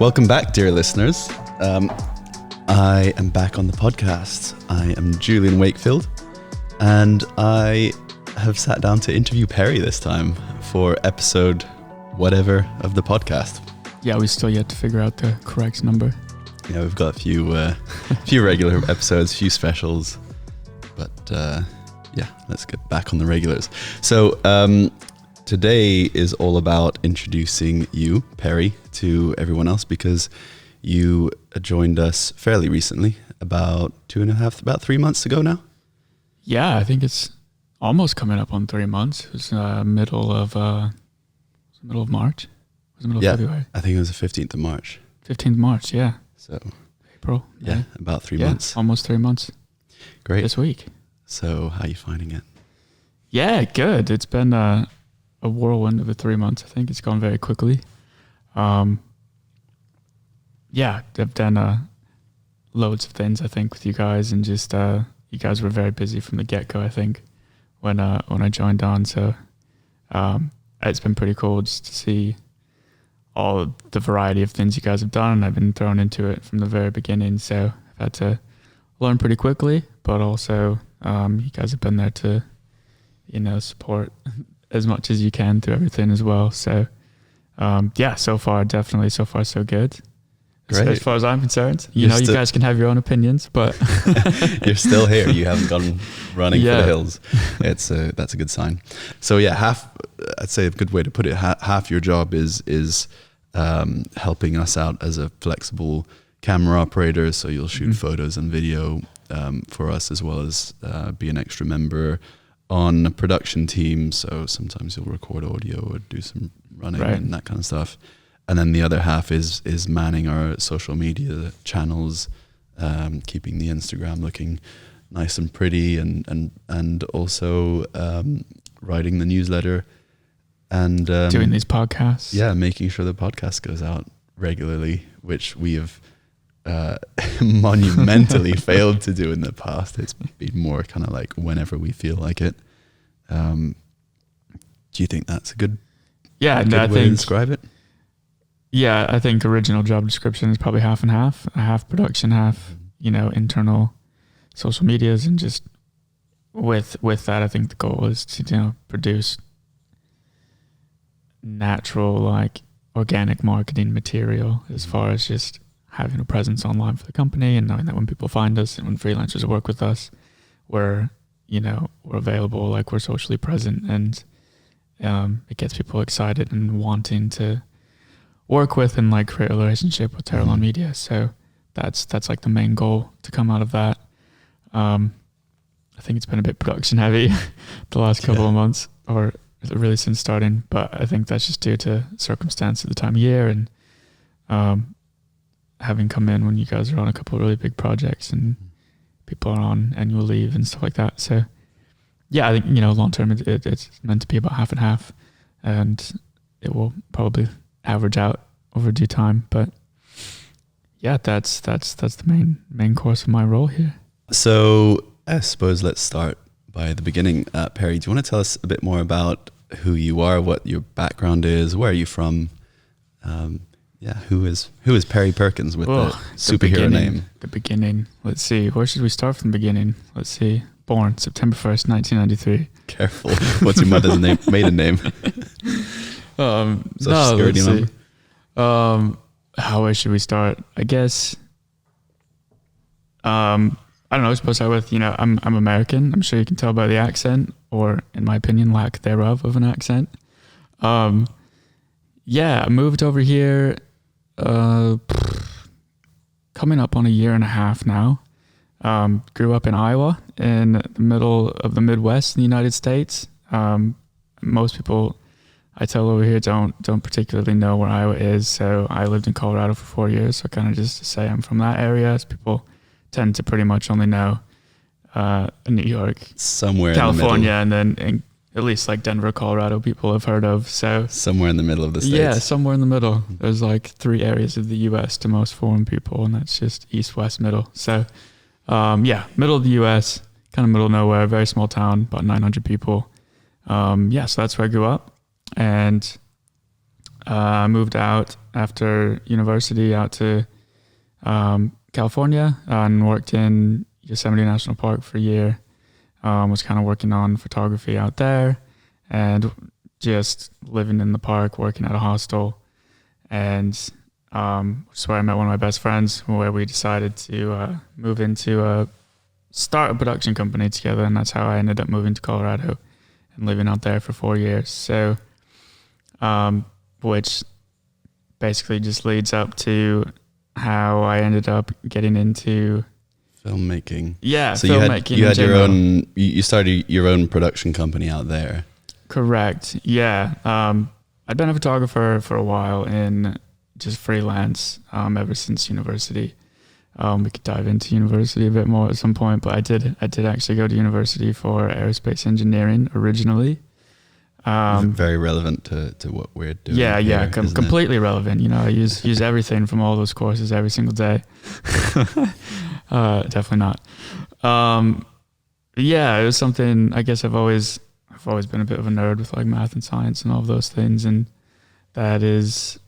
Welcome back, dear listeners. I am back on the podcast. I am Julian Wakefield, and I have sat down to interview Perry this time for episode whatever of the podcast. Yeah, we still yet to figure out the correct number. Yeah, we've got a few regular episodes, a few specials, but yeah, let's get back on the regulars. So today is all about introducing you, Perry, to everyone else, because you joined us fairly recently, about 3 months ago now. Yeah, I think it's almost coming up on 3 months. It was middle of March. Was it middle of February? I think it was the 15th of March. 15th March, yeah. So April. Yeah, about 3 months. Almost 3 months. Great. This week. So how are you finding it? Yeah, good. It's been a whirlwind of 3 months. I think it's gone very quickly. Yeah, I've done loads of things, I think, with you guys, and just you guys were very busy from the get-go, I think, when I joined on. So it's been pretty cool just to see all the variety of things you guys have done. I've been thrown into it from the very beginning, so I've had to learn pretty quickly, but also you guys have been there to, support as much as you can through everything as well. So yeah, so far so good. Great. As far as I'm concerned, you guys can have your own opinions, but you're still here. You haven't gone running for the hills. That's a good sign. So yeah, I'd say a good way to put it, half your job is helping us out as a flexible camera operator. So you'll shoot photos and video for us, as well as be an extra member on a production team. So sometimes you'll record audio or do some running and that kind of stuff. And then the other half is manning our social media channels, keeping the Instagram looking nice and pretty, and also writing the newsletter and doing these podcasts. Yeah, making sure the podcast goes out regularly, which we have monumentally failed to do in the past. It's been more kind of like whenever we feel like it. Do you think that's a good way to describe it? Yeah, I think original job description is probably half and half. Half production, half internal social medias, and just with that, I think the goal is to produce natural, like organic marketing material, as far as just having a presence online for the company, and knowing that when people find us and when freelancers work with us, we're available, like we're socially present, and it gets people excited and wanting to work with and like create a relationship with Teralon Media. So that's like the main goal to come out of that. I think it's been a bit production heavy the last couple of months, or really since starting, but I think that's just due to circumstance at the time of year, and having come in when you guys are on a couple of really big projects and people are on annual leave and stuff like that. So yeah, I think long term it's meant to be about half and half, and it will probably average out over due time. But yeah, that's the main course of my role here. So I suppose let's start by the beginning. Perry, do you want to tell us a bit more about who you are, what your background is, where are you from? Who is Perry Perkins with the superhero name? The beginning. Let's see. Where should we start from the beginning? Let's see. Born September 1st, 1993. Careful. What's your mother's maiden name? Security number. Where should we start? I guess I don't know. I suppose I with I'm American. I'm sure you can tell by the accent, or in my opinion, lack thereof of an accent. I moved over here coming up on a year and a half now. Grew up in Iowa, in the middle of the Midwest in the United States. Most people I tell over here don't particularly know where Iowa is. So I lived in Colorado for 4 years. So kind of just to say I'm from that area, as people tend to pretty much only know New York, somewhere California, in the middle. and then at least like Denver, Colorado, people have heard of. So somewhere in the middle of the States. Yeah, somewhere in the middle. There's like 3 areas of the U.S. to most foreign people, and that's just east, west, middle. So middle of the U.S., kind of middle of nowhere, very small town, about 900 people. So that's where I grew up. And I moved out after university out to California and worked in Yosemite National Park for a year. Was kind of working on photography out there and just living in the park, working at a hostel. And which is where I met one of my best friends, where we decided to move into start a production company together. And that's how I ended up moving to Colorado and living out there for 4 years. So, which basically just leads up to how I ended up getting into filmmaking. Yeah, so filmmaking. You had your own. You started your own production company out there. Correct. Yeah. I'd been a photographer for a while in just freelance ever since university. We could dive into university a bit more at some point, but I did actually go to university for aerospace engineering originally. Very relevant to what we're doing. Yeah, completely relevant. You know, I use everything from all those courses every single day. Definitely not. Yeah, it was something. I guess I've always been a bit of a nerd with like math and science and all of those things, and that is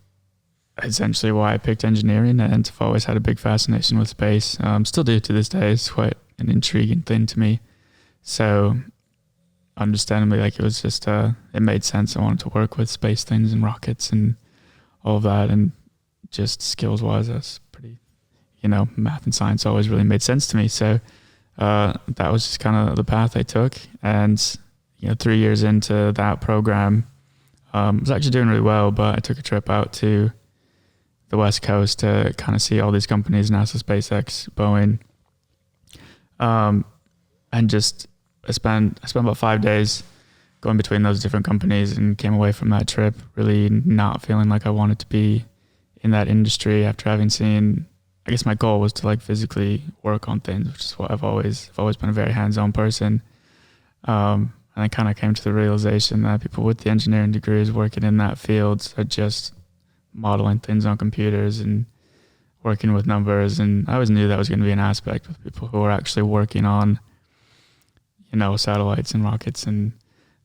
essentially why I picked engineering. And I've always had a big fascination with space. Still do to this day. It's quite an intriguing thing to me. So, understandably, like it was just it made sense. I wanted to work with space things and rockets and all of that, and just skills wise, that's pretty, math and science always really made sense to me. So that was just kind of the path I took. And 3 years into that program, I was actually doing really well, but I took a trip out to the West Coast to kind of see all these companies, NASA, SpaceX, Boeing, and just I spent about 5 days going between those different companies, and came away from that trip really not feeling like I wanted to be in that industry after having seen. I guess my goal was to like physically work on things, which is what I've always been a very hands-on person. And I kind of came to the realization that people with the engineering degrees working in that field are just modeling things on computers and working with numbers. And I always knew that was going to be an aspect with people who are actually working on, satellites and rockets and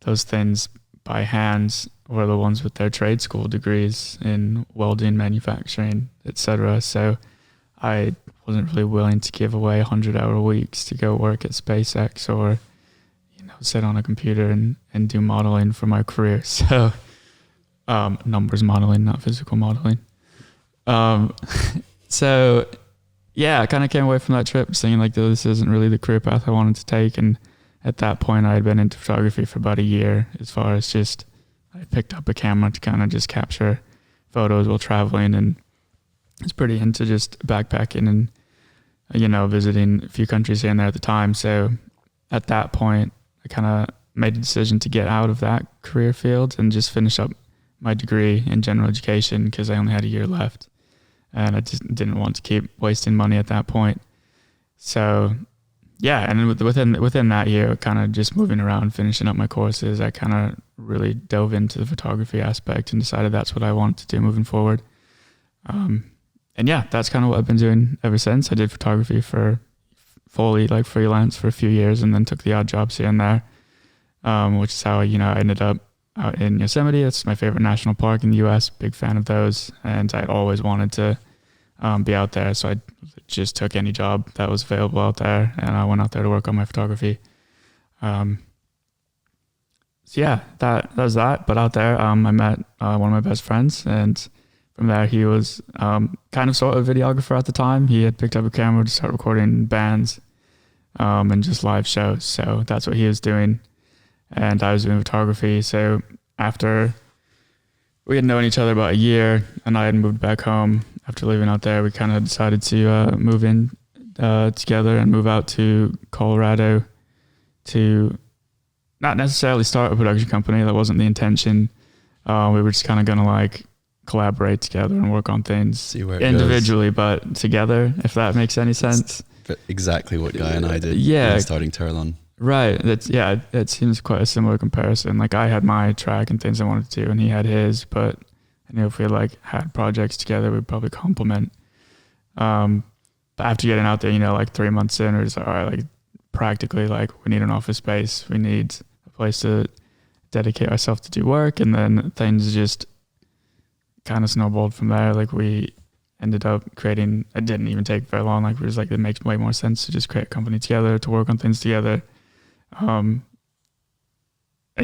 those things by hands, or the ones with their trade school degrees in welding, manufacturing, etc. So I wasn't really willing to give away 100-hour weeks to go work at SpaceX or, sit on a computer and do modeling for my career. So numbers modeling, not physical modeling. So yeah, I kind of came away from that trip saying like, this isn't really the career path I wanted to take. And at that point I had been into photography for about a year, as far as just, I picked up a camera to kind of just capture photos while traveling, and I was pretty into just backpacking and, visiting a few countries here and there at the time. So at that point, I kind of made a decision to get out of that career field and just finish up my degree in general education, because I only had a year left and I just didn't want to keep wasting money at that point. So yeah, and within that year, kind of just moving around, finishing up my courses, I kind of really dove into the photography aspect and decided that's what I wanted to do moving forward. And yeah, that's kind of what I've been doing ever since. I did photography for fully like freelance for a few years, and then took the odd jobs here and there, which is how I ended up out in Yosemite. It's my favorite national park in the US, big fan of those, and I'd always wanted to be out there, so I just took any job that was available out there, and I went out there to work on my photography. So yeah, that was that. But out there, I met one of my best friends, and from there, he was kind of sort of a videographer at the time. He had picked up a camera to start recording bands and just live shows. So that's what he was doing. And I was doing photography. So after we had known each other about a year, and I had moved back home after living out there, we kind of decided to move in together and move out to Colorado to not necessarily start a production company. That wasn't the intention. We were just kind of going to like collaborate together and work on things individually, but together, if that makes any sense. It's exactly what Guy and I did starting Teralon. Right. It seems quite a similar comparison. Like I had my track and things I wanted to do, and he had his, but I knew if we like had projects together, we'd probably complement. But after getting out there, like 3 months in, we're just like, all right, like practically like we need an office space. We need a place to dedicate ourselves to do work. And then things just kind of snowballed from there. Like we ended up creating, it didn't even take very long. Like we was like, it makes way more sense to just create a company together, to work on things together. And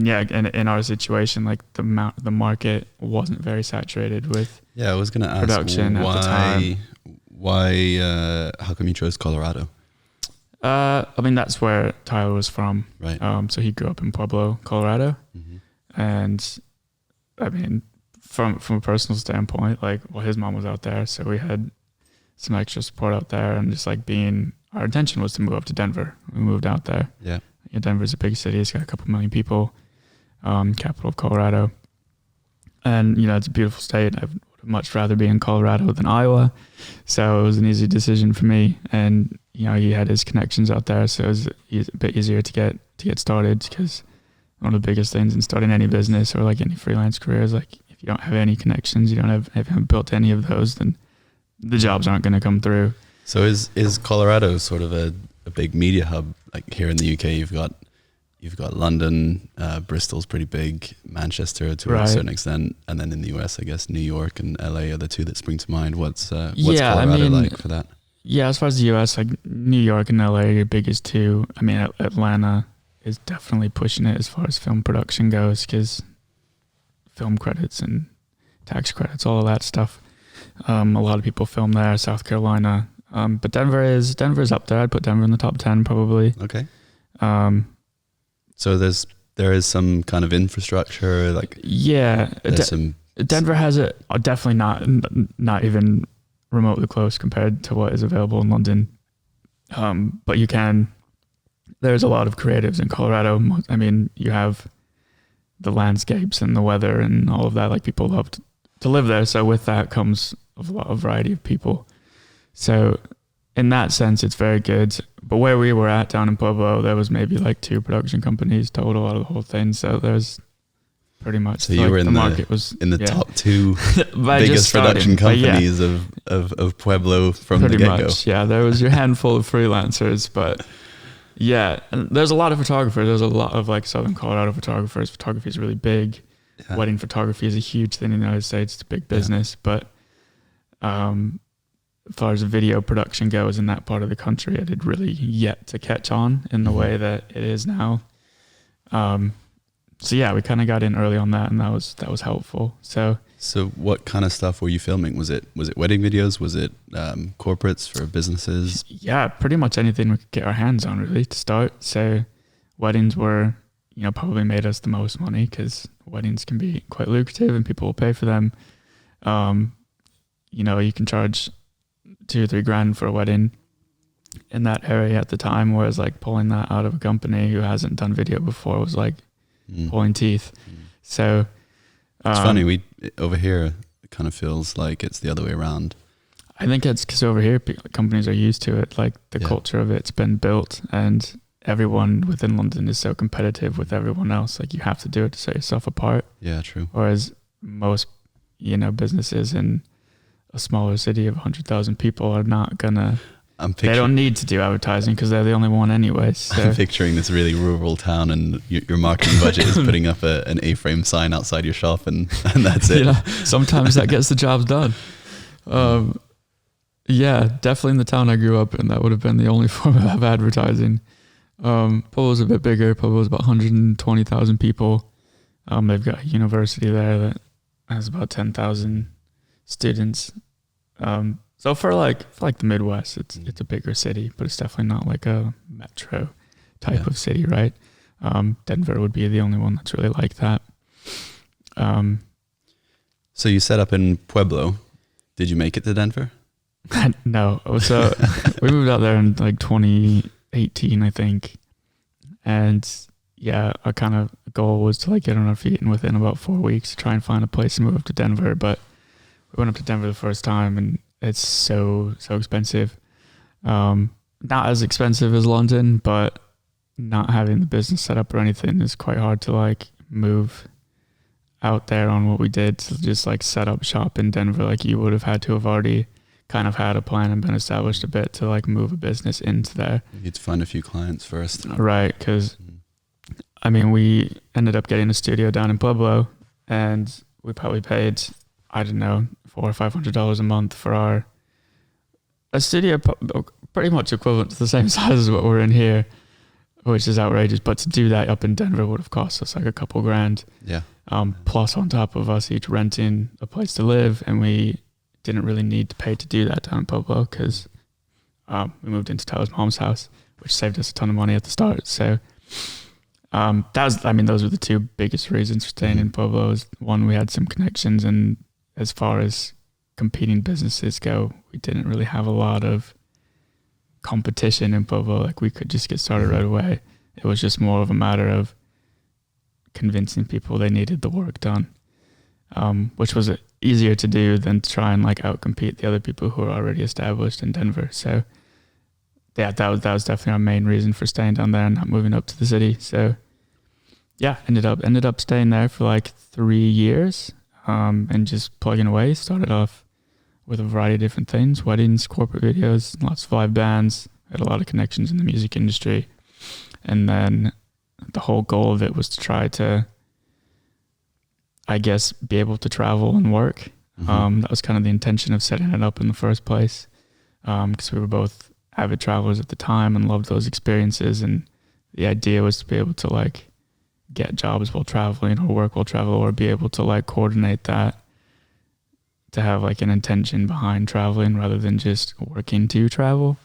yeah, in our situation, like the market wasn't very saturated with I was going to ask production at the time. Why, how come you chose Colorado? I mean, that's where Tyler was from. Right. So he grew up in Pueblo, Colorado. And I mean, from a personal standpoint, like, well, his mom was out there, so we had some extra support out there, and just like our intention was to move up to Denver. We moved out there. Yeah. Denver's a big city. It's got a couple million people, capital of Colorado. And, it's a beautiful state. I would much rather be in Colorado than Iowa. So it was an easy decision for me. And, he had his connections out there, so it was a bit easier to get started, because one of the biggest things in starting any business or like any freelance career is like, if you don't have any connections, you haven't built any of those, then the jobs aren't going to come through. So is Colorado sort of a big media hub? Like here in the UK, you've got London, Bristol's pretty big, Manchester to a certain extent, and then in the US, I guess New York and LA are the two that spring to mind. What's Colorado like for that? Yeah, as far as the US, like New York and LA are your biggest two. I mean, Atlanta is definitely pushing it as far as film production goes, because film credits and tax credits, all of that stuff. A lot of people film there. South Carolina, but Denver is up there. I'd put Denver in the top 10 probably. Okay. So there is some kind of infrastructure, like Denver has it definitely not even remotely close compared to what is available in London. But there's a lot of creatives in Colorado. I mean, you have the landscapes and the weather and all of that. Like people love to live there. So with that comes a lot of variety of people. So in that sense, it's very good. But where we were at down in Pueblo, there was maybe like 2 production companies total out of the whole thing. So there's pretty much. So you were in the market was in the top 2 biggest production companies of Pueblo from the get-go. Yeah, there was your handful of freelancers, but yeah, and there's a lot of photographers. There's a lot of like Southern Colorado photographers. Photography is really big. Yeah. Wedding photography is a huge thing in the United States. It's a big business, but as far as video production goes in that part of the country, it had really yet to catch on in the way that it is now. So yeah, we kind of got in early on that, and that was helpful. So what kind of stuff were you filming? Was it wedding videos? Was it corporates for businesses? Yeah, pretty much anything we could get our hands on really to start. So weddings were, probably made us the most money, because weddings can be quite lucrative and people will pay for them. You can charge $2 or $3 grand for a wedding in that area at the time, whereas like pulling that out of a company who hasn't done video before was like pulling teeth. So it's funny, we over here it kind of feels like it's the other way around. I think it's because over here companies are used to it, like the culture of it's been built, and everyone within London is so competitive with everyone else. Like you have to do it to set yourself apart. Yeah, true. Whereas most businesses in a smaller city of 100,000 people are not gonna. They don't need to do advertising because they're the only one anyway. So. I'm picturing this really rural town, and your marketing budget is putting up an A-frame sign outside your shop, and that's it. Sometimes that gets the jobs done. Yeah, definitely in the town I grew up in, that would have been the only form of advertising. Pueblo's a bit bigger. Pueblo's about 120,000 people. They've got a university there that has about 10,000 students. So for the Midwest, it's a bigger city, but it's definitely not like a metro type of city, right? Denver would be the only one that's really like that. So you set up in Pueblo. Did you make it to Denver? No. So we moved out there in like 2018, I think. And yeah, our kind of goal was to like get on our feet, and within about 4 weeks try and find a place to move up to Denver. But we went up to Denver the first time, and it's so expensive. Not as expensive as London, but not having the business set up or anything is quite hard to like move out there on what we did to just like set up shop in Denver. Like you would have had to have already kind of had a plan and been established a bit to like move a business into there. You need to find a few clients first. Right, because I mean, we ended up getting a studio down in Pueblo, and we probably paid, I don't know, $400 or $500 a month for a studio, pretty much equivalent to the same size as what we're in here, which is outrageous. But to do that up in Denver would have cost us like a couple grand. Yeah. Plus on top of us each renting a place to live, and we didn't really need to pay to do that down in Pueblo because we moved into Tyler's mom's house, which saved us a ton of money at the start. So those were the two biggest reasons for staying in Pueblo. Is one, we had some connections, and as far as competing businesses go, we didn't really have a lot of competition in Pueblo. Like, we could just get started right away. It was just more of a matter of convincing people they needed the work done, which was easier to do than to try and like outcompete the other people who are already established in Denver. So yeah, that was definitely our main reason for staying down there and not moving up to the city. So yeah, ended up staying there for like 3 years, and just plugging away. Started off with a variety of different things: weddings, corporate videos, lots of live bands. Had a lot of connections in the music industry, and then the whole goal of it was to try to, I guess, be able to travel and work. That was kind of the intention of setting it up in the first place, because we were both avid travelers at the time and loved those experiences. And the idea was to be able to like get jobs while traveling or work while traveling, or be able to like coordinate that, to have like an intention behind traveling rather than just working to travel.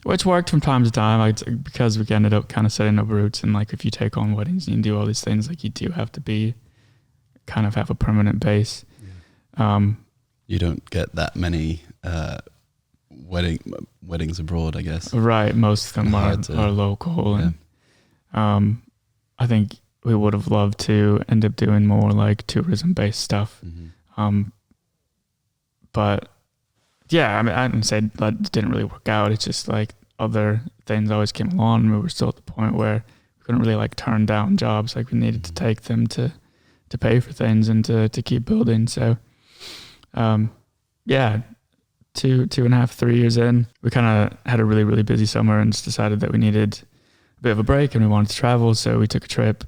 Which worked from time to time, because we ended up kind of setting up roots. And like, if you take on weddings and you do all these things, like, you do have to be kind of have a permanent base. You don't get that many weddings abroad, I guess. Right, most of them are local. Yeah. And I think we would have loved to end up doing more like tourism based stuff. But yeah, I mean, I didn't say that didn't really work out. It's just like other things always came along, and we were still at the point where we couldn't really like turn down jobs. Like, we needed to take them to pay for things and to keep building. So yeah, 2.5, 3 years in, we kind of had a really, really busy summer and just decided that we needed a bit of a break and we wanted to travel. So we took a trip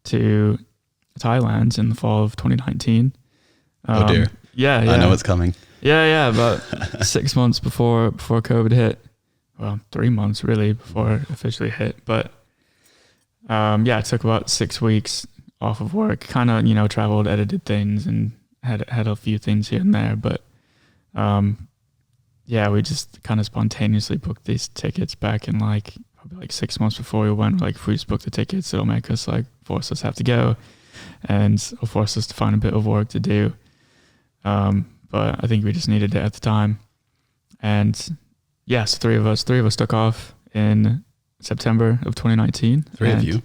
to Thailand in the fall of 2019. Oh dear. Yeah. I know what's coming. Yeah. About 6 months before COVID hit. Well, 3 months really before it officially hit. But it took about 6 weeks off of work. Kind of, traveled, edited things, and had a few things here and there. But we just kind of spontaneously booked these tickets back in probably 6 months before we went. Like, if we just book the tickets, it'll make us force us to have to go, and it'll force us to find a bit of work to do. But I think we just needed it at the time. And so three of us took off in September of 2019. Three of you?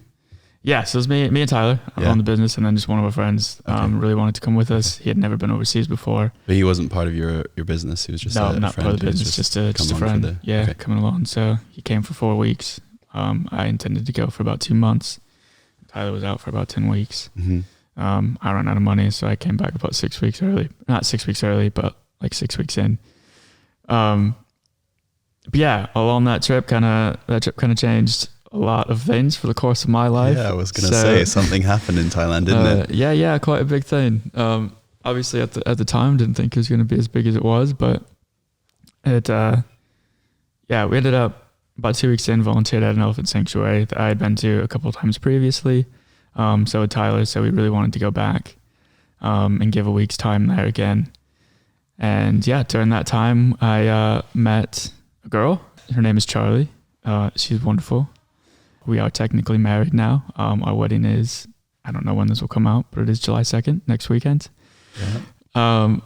Yeah, so it was me and Tyler on the business, and then just one of our friends really wanted to come with us. He had never been overseas before. But he wasn't part of your business. He was just not friend part of the business, just a friend. Coming along. So he came for 4 weeks. I intended to go for about 2 months. Tyler was out for about 10 weeks. I ran out of money, so I came back about 6 weeks early. Not 6 weeks early, but 6 weeks in. Along that trip kind of changed a lot of things for the course of my life. Yeah, I was going to say something happened in Thailand, didn't it? Yeah, quite a big thing. Obviously at the time didn't think it was going to be as big as it was, but it we ended up about 2 weeks in, volunteered at an elephant sanctuary that I had been to a couple of times previously. So with Tyler, so we really wanted to go back and give a week's time there again. And during that time, I met a girl. Her name is Charlie. She's wonderful. We are technically married now. Our wedding is, I don't know when this will come out, but it is July 2nd, next weekend. Yeah.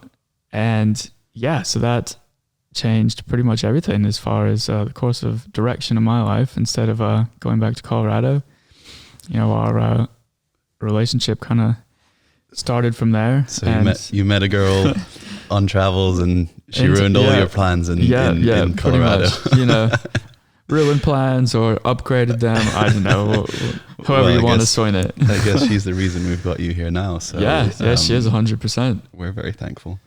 So that changed pretty much everything as far as the course of direction of my life. Instead of going back to Colorado, our relationship kind of started from there. So you met a girl on travels, and she ruined all your plans in Colorado. Pretty much, ruined plans or upgraded them. I don't know, however you want to swing it. I guess she's the reason we've got you here now. So she is 100%. We're very thankful.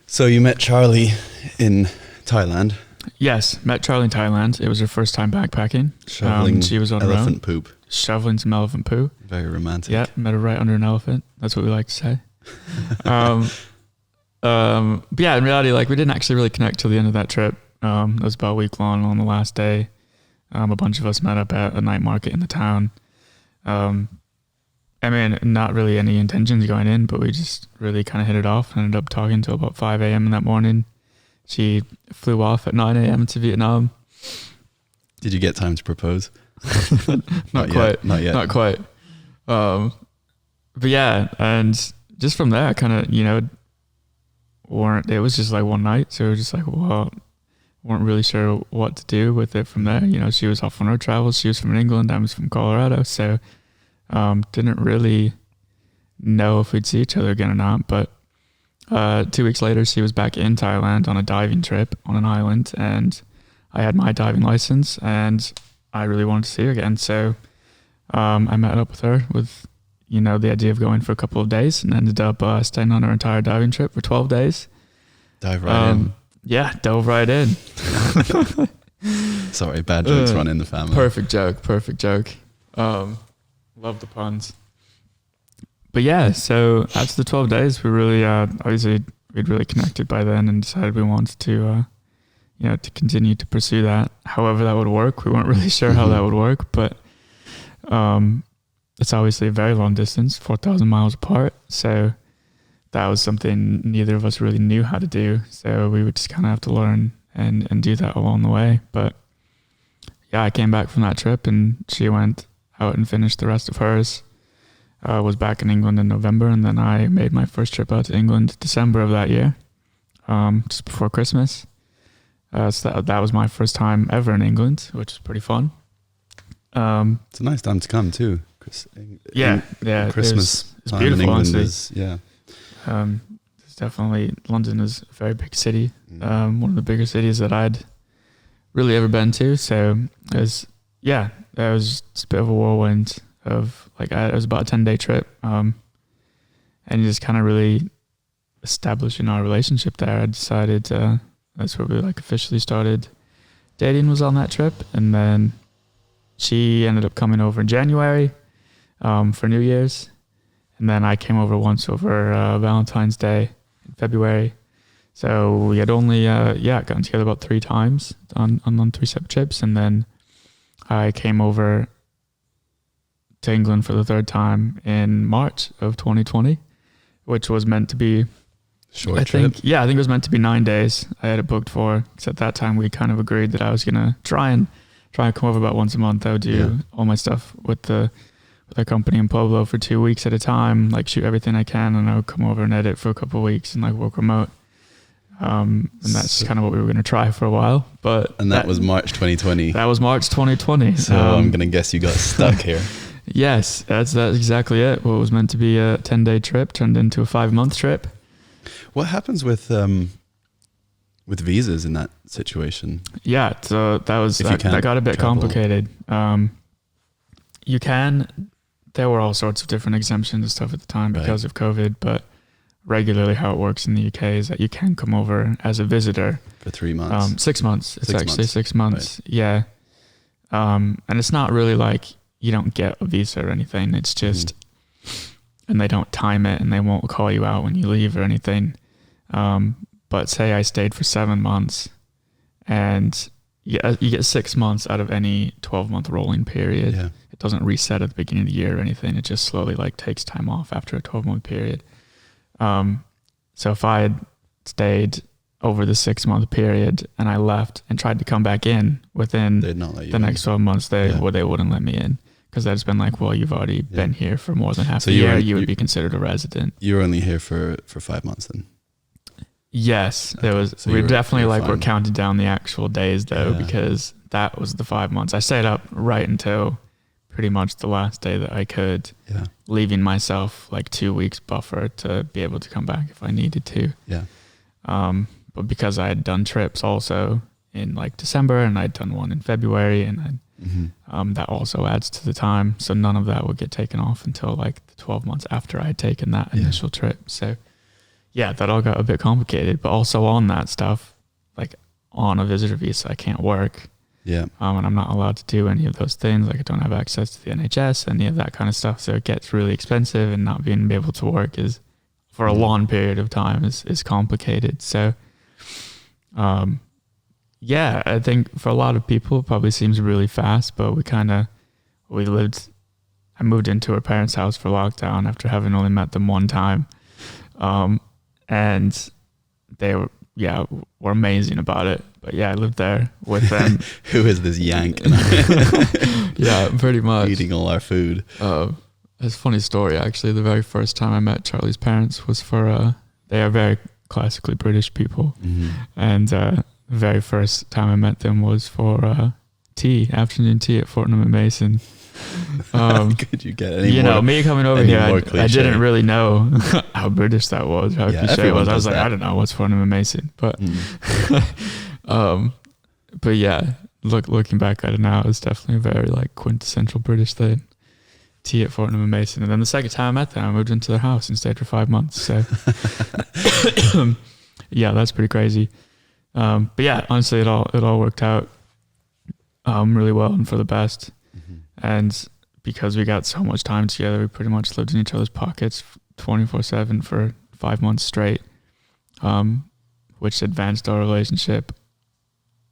So you met Charlie in Thailand. Yes, met Charlie in Thailand. It was her first time backpacking. Shoveling she was on elephant poop. Shoveling some elephant poo. Very romantic. Yeah, met her right under an elephant. That's what we like to say. But yeah, in reality, like we didn't actually really connect till the end of that trip. It was about a week long. On the last day, a bunch of us met up at a night market in the town. I mean, not really any intentions going in, but we just really kind of hit it off. Ended up talking until about 5 a.m. in that morning. She flew off at 9 a.m. to Vietnam. Did you get time to propose? Not quite. Not yet. Not quite. But yeah, and just from there, kind of, you know, it was just like one night. So we were just like, well, weren't really sure what to do with it from there. You know, she was off on her travels. She was from England. I was from Colorado. So didn't really know if we'd see each other again or not. But 2 weeks later, she was back in Thailand on a diving trip on an island. And I had my diving license and I really wanted to see her again. So I met up with her with, you know, the idea of going for a couple of days, and ended up staying on her entire diving trip for 12 days. Dive right in. Yeah, dove right in. Sorry, bad jokes run in the family. Perfect joke. Love the puns. But yeah, so after the 12 days, we really, obviously, we'd really connected by then and decided we wanted to, you know, to continue to pursue that. However that would work. We weren't really sure how that would work, but it's obviously a very long distance, 4,000 miles apart. So that was something neither of us really knew how to do. So we would just kind of have to learn and do that along the way. But yeah, I came back from that trip and she went out and finished the rest of hers. Was back in England in November, and then I made my first trip out to England December of that year, just before Christmas. So that was my first time ever in England, which is pretty fun. It's a nice time to come too. Yeah, Christmas it's time beautiful. in England Honestly. Is It's definitely, London is a very big city. One of the bigger cities that I'd really ever been to. So it was just a bit of a whirlwind of like, it was about a 10-day trip. And just kind of really establishing our relationship there. I decided that's where we like officially started dating, was on that trip. And then she ended up coming over in January for New Year's. And then I came over once over Valentine's Day in February. So we had only gotten together about 3 times on 3 separate trips. And then I came over to England for the 3rd time in March of 2020, which was meant to be short trip. I think it was meant to be 9 days. I had it booked for, because at that time we kind of agreed that I was gonna try and come over about once a month. I would do all my stuff with the company in Pueblo for 2 weeks at a time, like shoot everything I can, and I would come over and edit for a couple of weeks and like work remote. And that's kind of what we were going to try for a while. And that was March 2020. That was March 2020. So I'm going to guess you got stuck here. Yes, that's exactly it. What was meant to be a 10-day trip turned into a 5-month trip. What happens with visas in that situation? Yeah, so that got a bit complicated. There were all sorts of different exemptions and stuff at the time because of COVID, but regularly how it works in the UK is that you can come over as a visitor for 3 months. 6 months. It's actually 6 months. Right. Yeah. And it's not really like you don't get a visa or anything. It's just, and they don't time it and they won't call you out when you leave or anything. But say I stayed for 7 months and you get 6 months out of any 12-month rolling period. Yeah. It doesn't reset at the beginning of the year or anything. It just slowly like takes time off after a 12-month period. So if I had stayed over the 6-month period and I left and tried to come back in within the next 12 months, they wouldn't let me in, because they'd just been like, well, you've already been here for more than half a year. You would be considered a resident. You were only here for 5 months then? Yes, there was. So we definitely we're counting down the actual days though, because that was the 5 months. I stayed up right until pretty much the last day that I could, leaving myself like 2 weeks buffer to be able to come back if I needed to. Yeah. But because I had done trips also in like December and I'd done one in February, and that also adds to the time. So none of that would get taken off until like the 12 months after I had taken that initial trip. So yeah, that all got a bit complicated. But also on that stuff, like on a visitor visa, I can't work. Yeah. And I'm not allowed to do any of those things. Like I don't have access to the NHS, any of that kind of stuff. So it gets really expensive, and not being able to work is for a long period of time is complicated. So, yeah, I think for a lot of people it probably seems really fast, but I moved into her parents' house for lockdown after having only met them one time. And they were amazing about it. But yeah, I lived there with them. Who is this yank? Yeah, pretty much. Eating all our food. It's a funny story, actually. The very first time I met Charlie's parents was they are very classically British people. Mm-hmm. And the very first time I met them was for afternoon tea at Fortnum and Mason. Could you get any more, me coming over here, I didn't really know how British that was, how cliche it was. I was like, I don't know what's Fortnum and Mason, but but yeah, looking back at it now, it's definitely a very like quintessential British thing. Tea at Fortnum and Mason, and then the second time I met them, I moved into their house and stayed for 5 months. So yeah, that's pretty crazy. But yeah, honestly, it all worked out really well and for the best. And because we got so much time together, we pretty much lived in each other's pockets 24/7 for 5 months straight, which advanced our relationship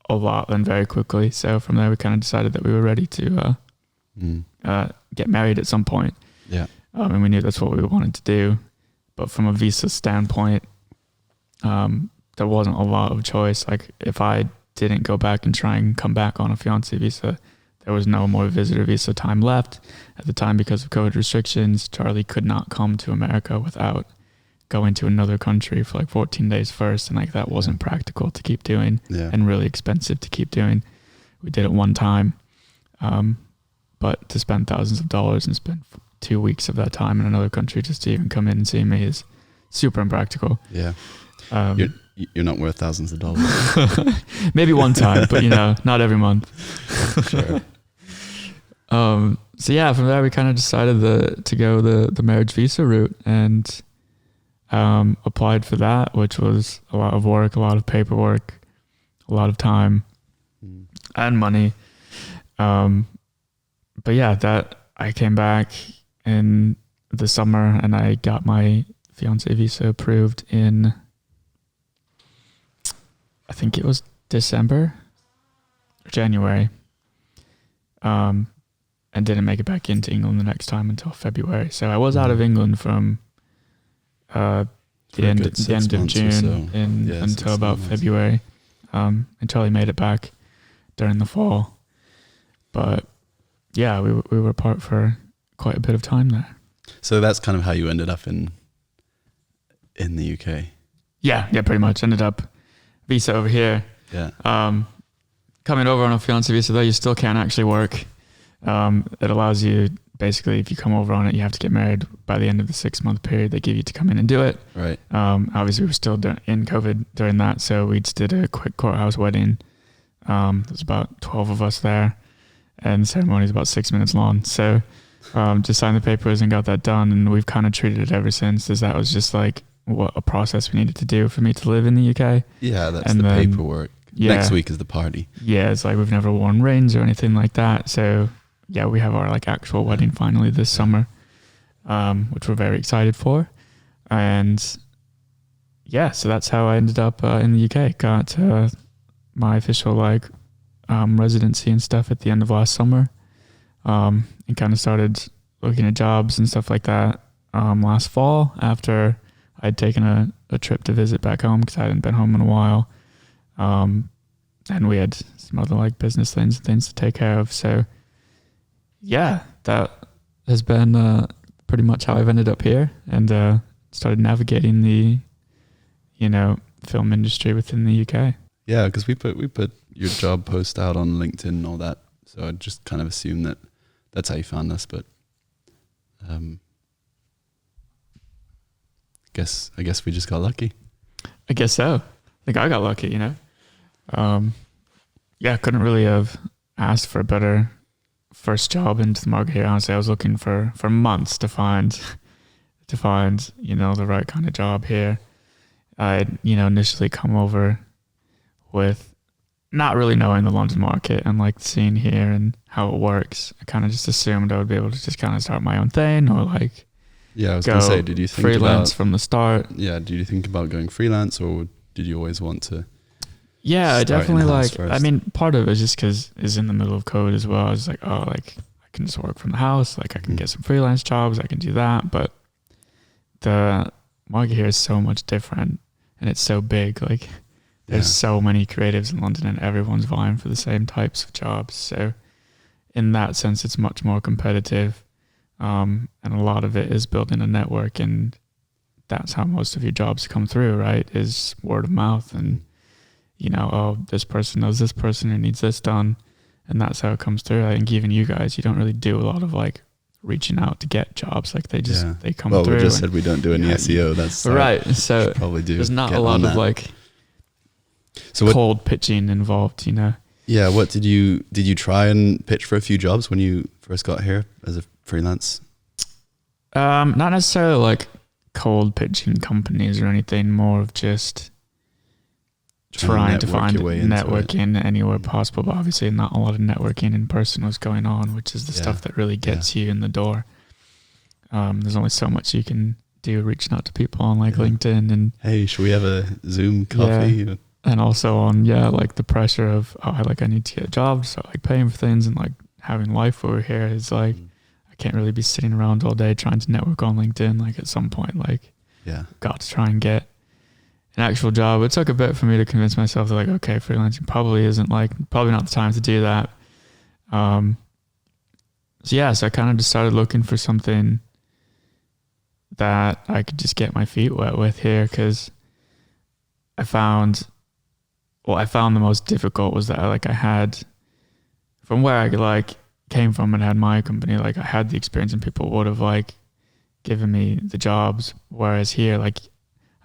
a lot and very quickly. So from there, we kind of decided that we were ready to get married at some point. Yeah. And we knew that's what we wanted to do. But from a visa standpoint, there wasn't a lot of choice. Like if I didn't go back and try and come back on a fiancé visa, there was no more visitor visa time left. At the time, because of COVID restrictions, Charlie could not come to America without going to another country for like 14 days first. And like that wasn't practical to keep doing and really expensive to keep doing. We did it one time. But to spend thousands of dollars and spend 2 weeks of that time in another country just to even come in and see me is super impractical. Yeah. You're not worth thousands of dollars. Maybe one time, but not every month. Sure. So yeah, from there we kind of decided to go the marriage visa route and applied for that, which was a lot of work, a lot of paperwork, a lot of time and money. But yeah, that I came back in the summer and I got my fiancé visa approved in, I think it was December or January. And didn't make it back into England the next time until February. So I was out of England from the end of June until about February. And Charlie made it back during the fall. But yeah, we were apart for quite a bit of time there. So that's kind of how you ended up in the UK. Yeah, pretty much. Ended up visa over here. Yeah. Coming over on a fiancé visa though, you still can't actually work. It allows you, basically, if you come over on it, you have to get married by the end of the 6-month period they give you to come in and do it. Right. Obviously, we were still in COVID during that, so we just did a quick courthouse wedding. There's about 12 of us there, and the ceremony is about 6 minutes long. So just signed the papers and got that done, and we've kind of treated it ever since as that was just like a process we needed to do for me to live in the UK. Yeah, that's and the paperwork. Yeah. Next week is the party. Yeah, it's like we've never worn rings or anything like that, so yeah, we have our like actual wedding finally this summer, which we're very excited for. And yeah, so that's how I ended up in the UK. Got my official like residency and stuff at the end of last summer, and kind of started looking at jobs and stuff like that last fall after I'd taken a trip to visit back home because I hadn't been home in a while. And we had some other like business things and things to take care of. So yeah, that has been pretty much how I've ended up here and started navigating the, film industry within the UK. Yeah, because we put your job post out on LinkedIn and all that. So I just kind of assumed that that's how you found us. But I guess we just got lucky. I guess so. I think I got lucky, Yeah, I couldn't really have asked for a better first job into the market here. Honestly, I was looking for months to find the right kind of job here. I'd initially come over with not really knowing the London market and like the scene here and how it works. I kind of just assumed I would be able to just kind of start my own thing or like Yeah, I was going to say, did you think freelance from the start? Yeah, did you think about going freelance, or did you always want to? Yeah, I definitely like. First? I mean, part of it is just because it's in the middle of COVID as well. I was like, oh, like I can just work from the house. Like I can get some freelance jobs. I can do that. But the market here is so much different, and it's so big. Like there's so many creatives in London, and everyone's vying for the same types of jobs. So in that sense, it's much more competitive, and a lot of it is building a network, and that's how most of your jobs come through, right? Is word of mouth and. Oh, this person knows this person who needs this done. And that's how it comes through. I think even you guys, you don't really do a lot of like reaching out to get jobs. Like they just, they come through. Well, we just said we don't do any SEO. That's right. So probably do. There's not a lot of like cold pitching involved, Yeah. What did you try and pitch for a few jobs when you first got here as a freelance? Not necessarily like cold pitching companies or anything, more of just trying to find networking anywhere possible, but obviously not a lot of networking in person was going on, which is the stuff that really gets you in the door. There's only so much you can do reaching out to people on like LinkedIn and hey, should we have a Zoom coffee? And also on like the pressure of I need to get a job, so like paying for things and like having life over here is like I can't really be sitting around all day trying to network on LinkedIn. Like at some point, like got to try and get an actual job. It took a bit for me to convince myself that like, okay, freelancing probably not the time to do that. So I kind of just started looking for something that I could just get my feet wet with here, because I found the most difficult was that I had, from where I like came from and had my company, like I had the experience and people would have like given me the jobs, whereas here like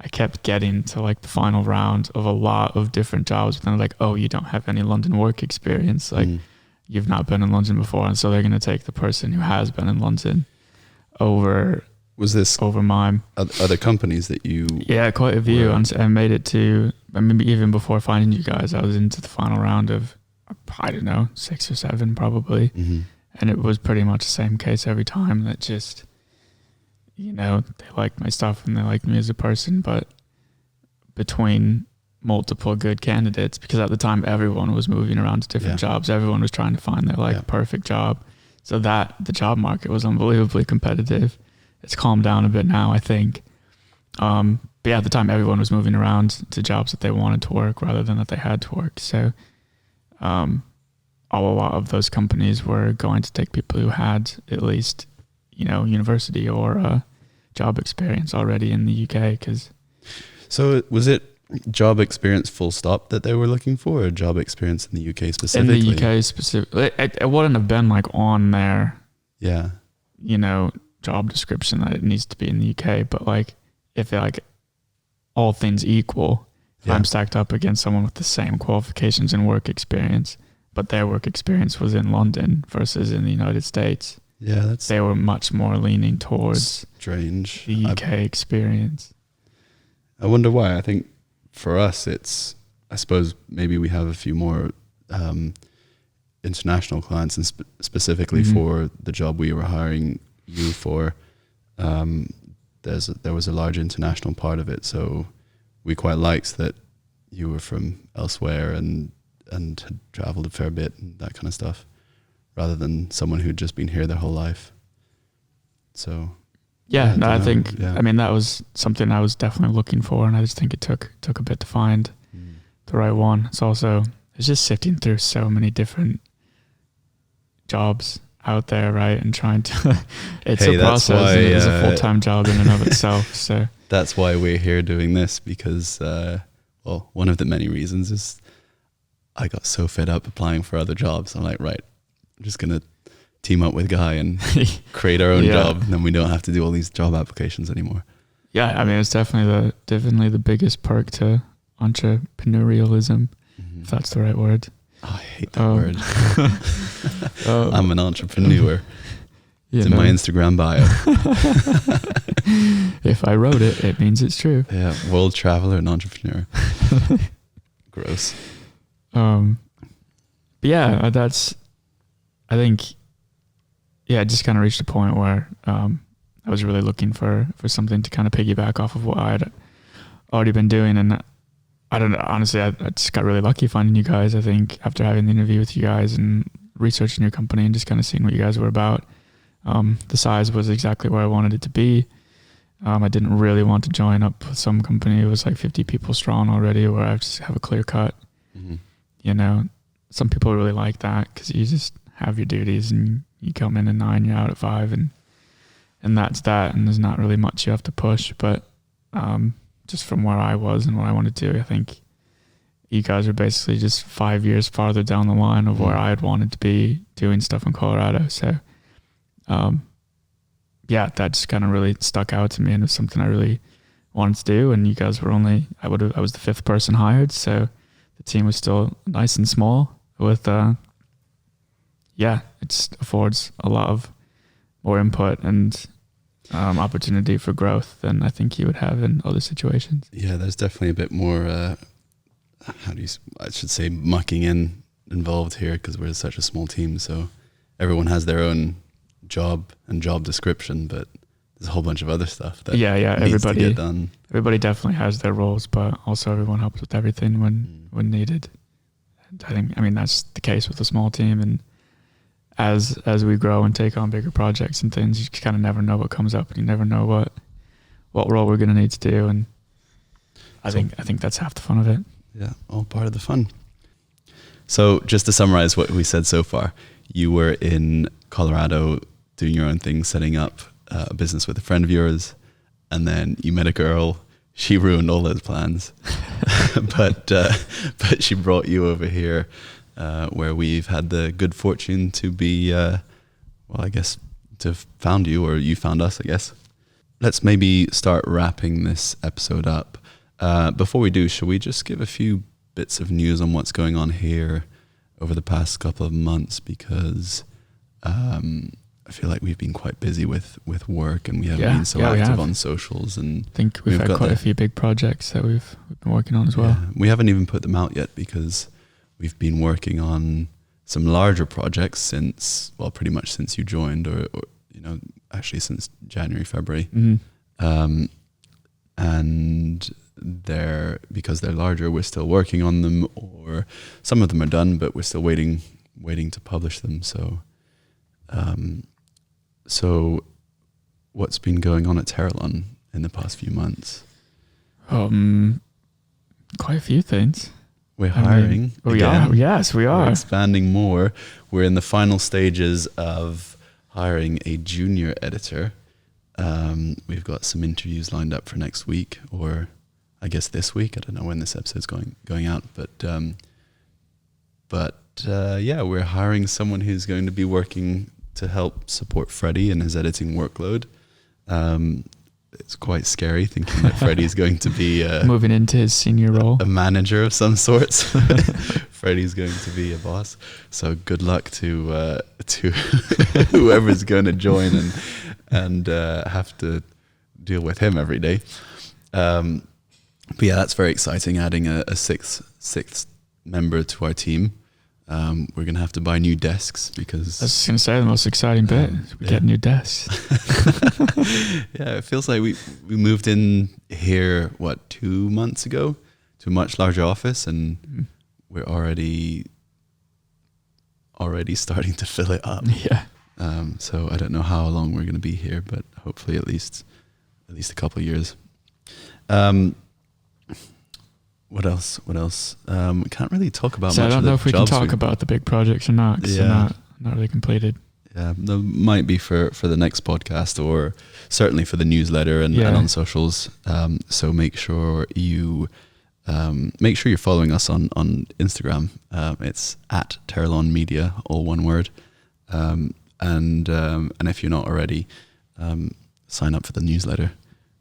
I kept getting to like the final round of a lot of different jobs, but then like, oh, you don't have any London work experience. Like you've not been in London before. And so they're going to take the person who has been in London over mine. Other companies that you... Yeah, quite a few. And I made it to, I mean, even before finding you guys, I was into the final round of, I don't know, 6 or 7 probably. Mm-hmm. And it was pretty much the same case every time, that just... they liked my stuff and they liked me as a person, but between multiple good candidates, because at the time everyone was moving around to different jobs, everyone was trying to find their perfect job. So that the job market was unbelievably competitive. It's calmed down a bit now, I think. But at the time everyone was moving around to jobs that they wanted to work rather than that they had to work. So a lot of those companies were going to take people who had at least university or job experience already in the UK. So was it job experience full stop that they were looking for, or job experience in the UK specifically? In the UK specifically, it wouldn't have been like on their job description that it needs to be in the UK, but like if like all things equal, if I'm stacked up against someone with the same qualifications and work experience, but their work experience was in London versus in the United States, they were much more leaning towards the UK experience. I wonder why. I think for us, I suppose maybe we have a few more international clients, and specifically for the job we were hiring you for, there was a large international part of it. So we quite liked that you were from elsewhere and had traveled a fair bit and that kind of stuff, rather than someone who'd just been here their whole life. So I think I mean that was something I was definitely looking for, and I just think it took a bit to find the right one. It's just sifting through so many different jobs out there, right? And trying to it's a process, and it is a full-time job in and of itself. So that's why we're here doing this, because one of the many reasons is I got so fed up applying for other jobs. I'm like, right, I'm just gonna team up with Guy and create our own job, and then we don't have to do all these job applications anymore. Yeah, I mean, it's definitely the biggest perk to entrepreneurialism, if that's the right word. Oh, I hate that word. I'm an entrepreneur. It's in my Instagram bio. If I wrote it, it means it's true. Yeah, world traveler and entrepreneur. Gross. But yeah, I think, it just kind of reached a point where I was really looking for something to kind of piggyback off of what I had already been doing. And I don't know, honestly, I just got really lucky finding you guys. I think after having the interview with you guys and researching your company and just kind of seeing what you guys were about, the size was exactly where I wanted it to be. I didn't really want to join up with some company. It was like 50 people strong already, where I just have a clear cut. Mm-hmm. You know, some people really like that because you just have your duties and you come in at 9, you're out at 5, and that's that. And there's not really much you have to push. But just from where I was and what I wanted to do, I think you guys are basically just 5 years farther down the line of where I had wanted to be doing stuff in Colorado. So, yeah, that just kind of really stuck out to me, and it was something I really wanted to do. And you guys were I was the 5th person hired, so the team was still nice and small. With it just affords a lot of more input and opportunity for growth than I think you would have in other situations. Yeah, there's definitely a bit more. I should say mucking in involved here because we're such a small team. So everyone has their own job and job description, but there's a whole bunch of other stuff that needs to get done. Everybody definitely has their roles, but also everyone helps with everything when needed. And I mean that's the case with a small team, and as we grow and take on bigger projects and things, you kind of never know what comes up, and you never know what role we're going to need to do. And I think that's half the fun of it. Yeah, all part of the fun. So just to summarize what we said so far, you were in Colorado doing your own thing, setting up a business with a friend of yours, and then you met a girl. She ruined all those plans, but she brought you over here, where we've had the good fortune to be, I guess, to found you, or you found us, I guess. Let's maybe start wrapping this episode up. Before we do, shall we just give a few bits of news on what's going on here over the past couple of months? Because I feel like we've been quite busy with work, and we haven't been so active on socials. And I think we've had quite a few big projects that we've been working on as well. Yeah, we haven't even put them out yet because we've been working on some larger projects since pretty much since you joined, or actually since January, February. Mm-hmm. And because they're larger, we're still working on them, or some of them are done, but we're still waiting to publish them. So what's been going on at Teralon in the past few months? Quite a few things. We're hiring. We are. Yes, we are. We're expanding more. We're in the final stages of hiring a junior editor. We've got some interviews lined up for next week, or I guess this week. I don't know when this episode's going out, but we're hiring someone who's going to be working to help support Freddie in his editing workload. It's quite scary thinking that Freddie's going to be moving into his senior role, a manager of some sorts. Freddie's going to be a boss. So good luck to whoever's going to join and have to deal with him every day. But yeah, that's very exciting. Adding a sixth member to our team. We're going to have to buy new desks because... I was going to say the most exciting bit. We get new desks. Yeah, it feels like we moved in here, 2 months ago to a much larger office, and we're already starting to fill it up. Yeah. So I don't know how long we're going to be here, but hopefully at least a couple of years. What else? We can't really talk about much. I don't know if we can talk about the big projects or not, because they're not really completed. Yeah, there might be for the next podcast, or certainly for the newsletter and on socials. So make sure you're following us on Instagram. It's at Teralon Media, all one word. And if you're not already, sign up for the newsletter.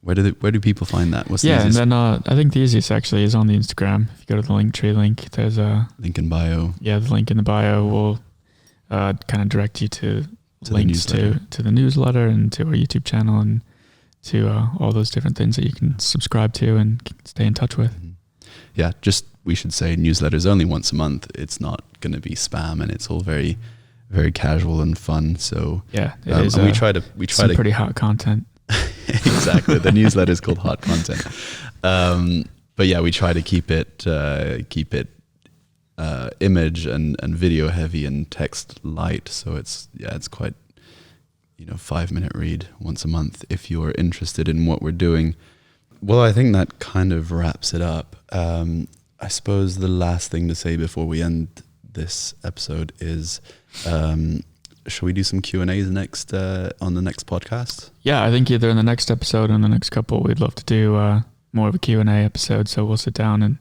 Where do people find that? What's the easiest? And then I think the easiest actually is on the Instagram. If you go to the Linktree link, there's a link in bio. Yeah, the link in the bio will kind of direct you to links to the newsletter and to our YouTube channel and to all those different things that you can subscribe to and stay in touch with. Yeah, we should say newsletters only once a month. It's not going to be spam, and it's all very, very casual and fun. So yeah, it is. And we try to pretty hot content. Exactly. The newsletter is called Hot Content. But yeah, we try to keep it image and video heavy and text light. So it's quite, 5-minute read once a month if you're interested in what we're doing. Well, I think that kind of wraps it up. I suppose the last thing to say before we end this episode is, shall we do some Q&As next on the next podcast? Yeah, I think either in the next episode or in the next couple, we'd love to do more of a Q&A episode. So we'll sit down and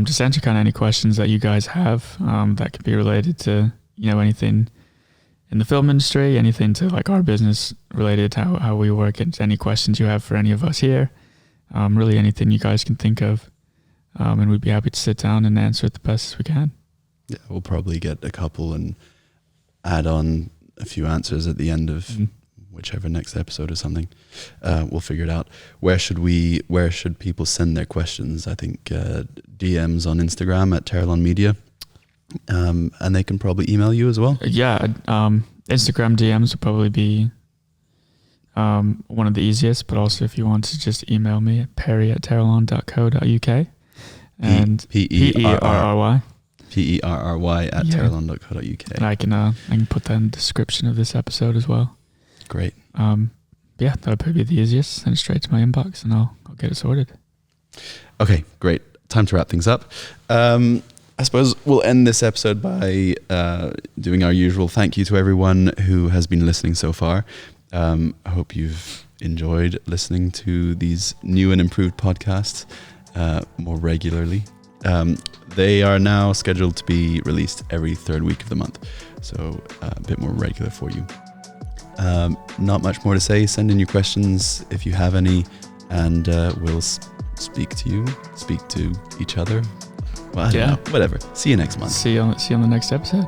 just answer kind of any questions that you guys have that could be related to, anything in the film industry, anything to like our business related to how we work, and any questions you have for any of us here. Really anything you guys can think of. And we'd be happy to sit down and answer it the best as we can. Yeah, we'll probably get a couple and add on a few answers at the end of whichever next episode or something. We'll figure it out. Where should people send their questions? I think DMs on Instagram at Teralon Media. And they can probably email you as well. Yeah, Instagram DMs would probably be one of the easiest, but also if you want to just email me at perry@teralon.co.uk and Perry. Perry at teralon.co.uk. And I can put that in the description of this episode as well. Great. Yeah, that would probably be the easiest. Send it straight to my inbox and I'll get it sorted. Okay, great. Time to wrap things up. I suppose we'll end this episode by doing our usual thank you to everyone who has been listening so far. I hope you've enjoyed listening to these new and improved podcasts more regularly. They are now scheduled to be released every third week of the month, so a bit more regular for you. Not much more to say. Send in your questions if you have any, and we'll speak to each other. Well, I don't know. Whatever. See you next month. See you on the next episode.